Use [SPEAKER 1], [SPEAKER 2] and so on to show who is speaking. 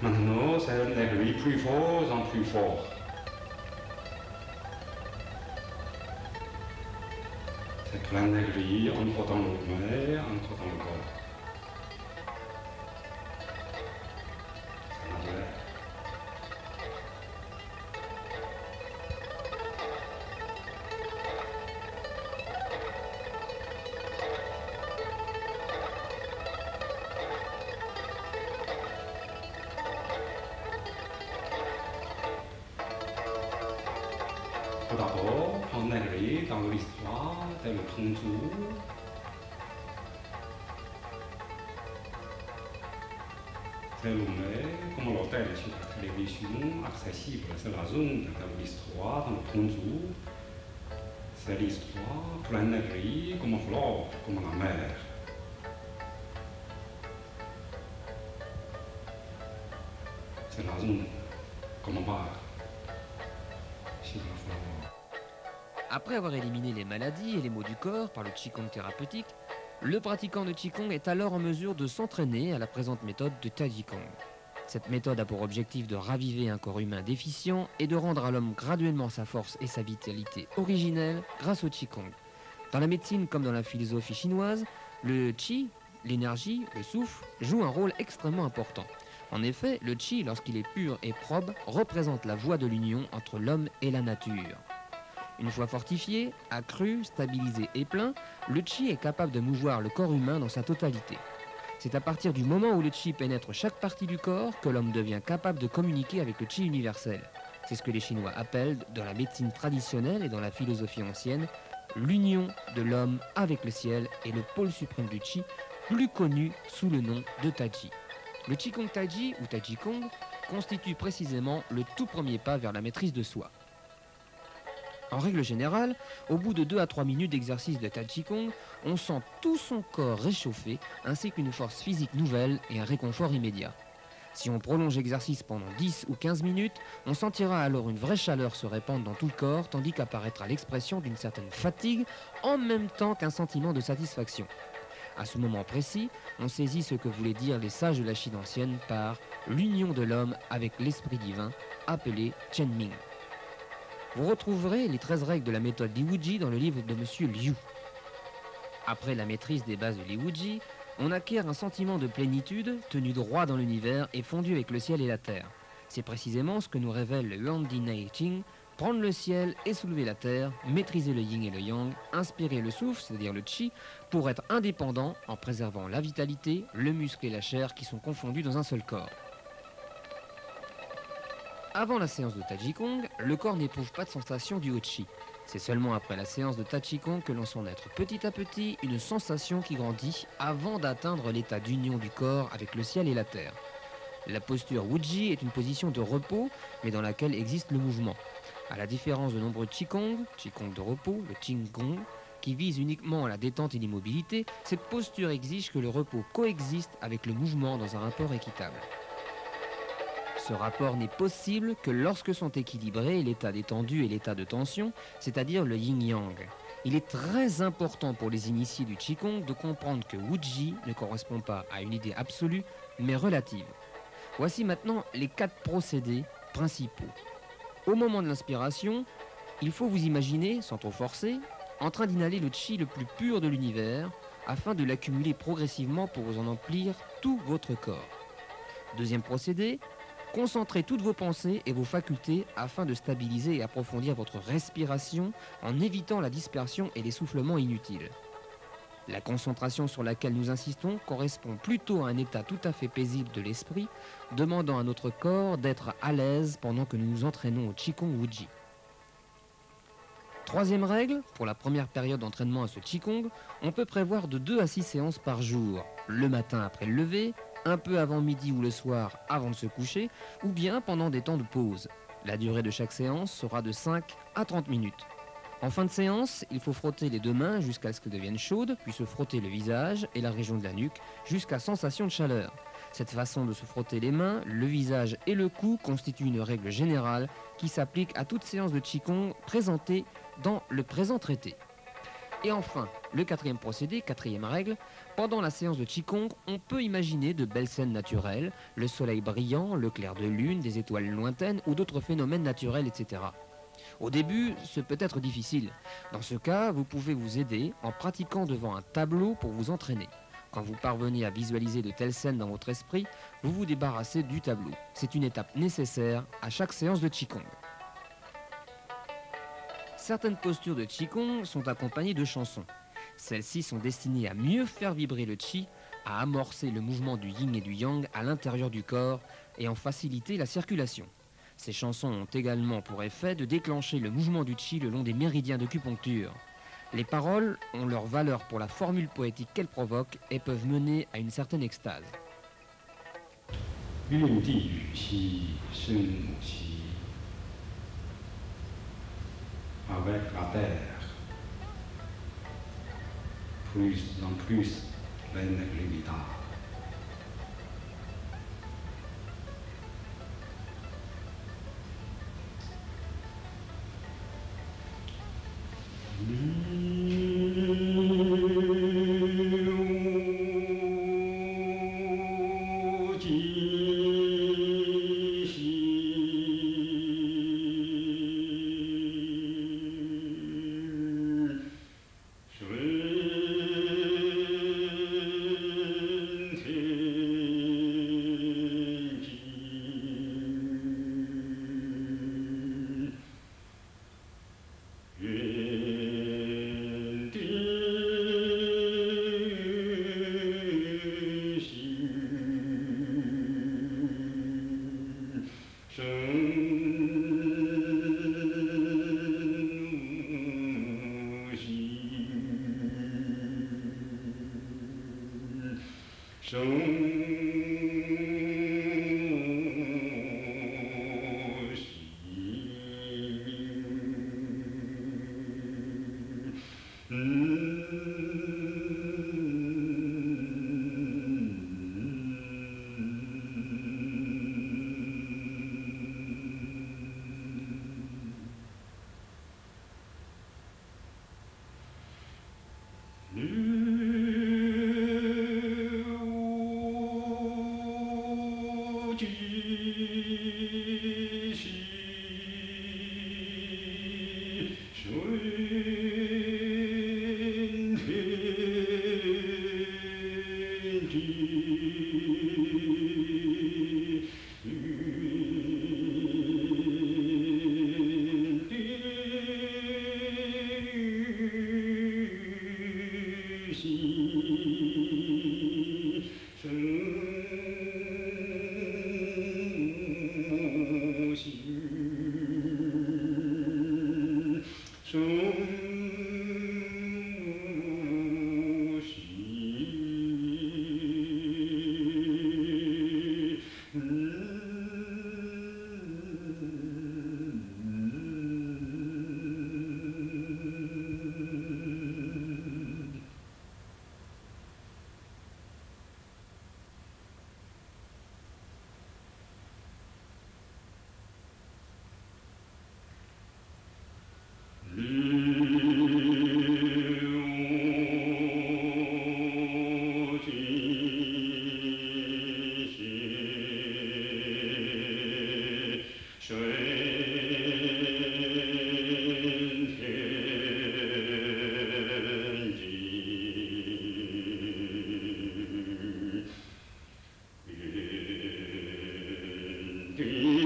[SPEAKER 1] Maintenant, c'est un aiguille plus fort en plus fort. C'est plein d'aiguilles, entre dans le mer, entre dans le corps. C'est normal. Tout d'abord, on aiguille dans l'histoire de le Tongzhou. C'est le comme l'hôtel sur la télévision accessible. C'est la zone de l'histoire dans le Tongzhou. C'est l'histoire pleine d'aiguilles comme l'or, comme la mer. C'est la zone comme bar.
[SPEAKER 2] Après avoir éliminé les maladies et les maux du corps par le Qigong thérapeutique, le pratiquant de Qigong est alors en mesure de s'entraîner à la présente méthode de Tadjikong. Cette méthode a pour objectif de raviver un corps humain déficient et de rendre à l'homme graduellement sa force et sa vitalité originelle grâce au Qigong. Dans la médecine comme dans la philosophie chinoise, le Qi, l'énergie, le souffle, joue un rôle extrêmement important. En effet, le Qi, lorsqu'il est pur et probe, représente la voie de l'union entre l'homme et la nature. Une fois fortifié, accru, stabilisé et plein, le Qi est capable de mouvoir le corps humain dans sa totalité. C'est à partir du moment où le Qi pénètre chaque partie du corps que l'homme devient capable de communiquer avec le Qi universel. C'est ce que les Chinois appellent, dans la médecine traditionnelle et dans la philosophie ancienne, l'union de l'homme avec le ciel et le pôle suprême du Qi, plus connu sous le nom de Taiji. Le Qigong Taiji ou Tadjikong constitue précisément le tout premier pas vers la maîtrise de soi. En règle générale, au bout de 2 à 3 minutes d'exercice de Tadjikong, on sent tout son corps réchauffé ainsi qu'une force physique nouvelle et un réconfort immédiat. Si on prolonge l'exercice pendant 10 ou 15 minutes, on sentira alors une vraie chaleur se répandre dans tout le corps tandis qu'apparaîtra l'expression d'une certaine fatigue en même temps qu'un sentiment de satisfaction. À ce moment précis, on saisit ce que voulaient dire les sages de la Chine ancienne par l'union de l'homme avec l'esprit divin, appelé Chenming. Vous retrouverez les 13 règles de la méthode Liwuji dans le livre de M. Liu. Après la maîtrise des bases de Liwuji, on acquiert un sentiment de plénitude, tenu droit dans l'univers et fondu avec le ciel et la terre. C'est précisément ce que nous révèle le Yuandi Nei Ching, prendre le ciel et soulever la terre, maîtriser le yin et le yang, inspirer le souffle, c'est-à-dire le chi, pour être indépendant en préservant la vitalité, le muscle et la chair qui sont confondus dans un seul corps. Avant la séance de Tadjikong, le corps n'éprouve pas de sensation du chi. C'est seulement après la séance de Tadjikong que l'on sent naître petit à petit une sensation qui grandit avant d'atteindre l'état d'union du corps avec le ciel et la terre. La posture Wuji est une position de repos, mais dans laquelle existe le mouvement. À la différence de nombreux Qigong de repos, le Qigong, qui vise uniquement à la détente et l'immobilité, cette posture exige que le repos coexiste avec le mouvement dans un rapport équitable. Ce rapport n'est possible que lorsque sont équilibrés l'état détendu et l'état de tension, c'est-à-dire le yin-yang. Il est très important pour les initiés du Qigong de comprendre que Wuji ne correspond pas à une idée absolue, mais relative. Voici maintenant les 4 procédés principaux. Au moment de l'inspiration, il faut vous imaginer, sans trop forcer, en train d'inhaler le chi le plus pur de l'univers afin de l'accumuler progressivement pour vous en emplir tout votre corps. Deuxième procédé, concentrez toutes vos pensées et vos facultés afin de stabiliser et approfondir votre respiration en évitant la dispersion et l'essoufflement inutiles. La concentration sur laquelle nous insistons correspond plutôt à un état tout à fait paisible de l'esprit, demandant à notre corps d'être à l'aise pendant que nous nous entraînons au Qigong Wuji. Troisième règle, pour la première période d'entraînement à ce Qigong, on peut prévoir de 2 à 6 séances par jour, le matin après le lever, un peu avant midi ou le soir avant de se coucher, ou bien pendant des temps de pause. La durée de chaque séance sera de 5 à 30 minutes. En fin de séance, il faut frotter les 2 mains jusqu'à ce qu'elles deviennent chaudes, puis se frotter le visage et la région de la nuque jusqu'à sensation de chaleur. Cette façon de se frotter les mains, le visage et le cou constitue une règle générale qui s'applique à toute séance de Qigong présentée dans le présent traité. Et enfin, le quatrième procédé, quatrième règle, pendant la séance de Qigong, on peut imaginer de belles scènes naturelles, le soleil brillant, le clair de lune, des étoiles lointaines ou d'autres phénomènes naturels, etc. Au début, ce peut être difficile. Dans ce cas, vous pouvez vous aider en pratiquant devant un tableau pour vous entraîner. Quand vous parvenez à visualiser de telles scènes dans votre esprit, vous vous débarrassez du tableau. C'est une étape nécessaire à chaque séance de Qigong. Certaines postures de Qigong sont accompagnées de chansons. Celles-ci sont destinées à mieux faire vibrer le Qi, à amorcer le mouvement du yin et du yang à l'intérieur du corps et en faciliter la circulation. Ces chansons ont également pour effet de déclencher le mouvement du Qi le long des méridiens d'acupuncture. Les paroles ont leur valeur pour la formule poétique qu'elles provoquent et peuvent mener à une certaine extase.
[SPEAKER 1] 运地雨气，生母气 avec la terre, plus en plus l'énergie vitale.
[SPEAKER 3] Thank you.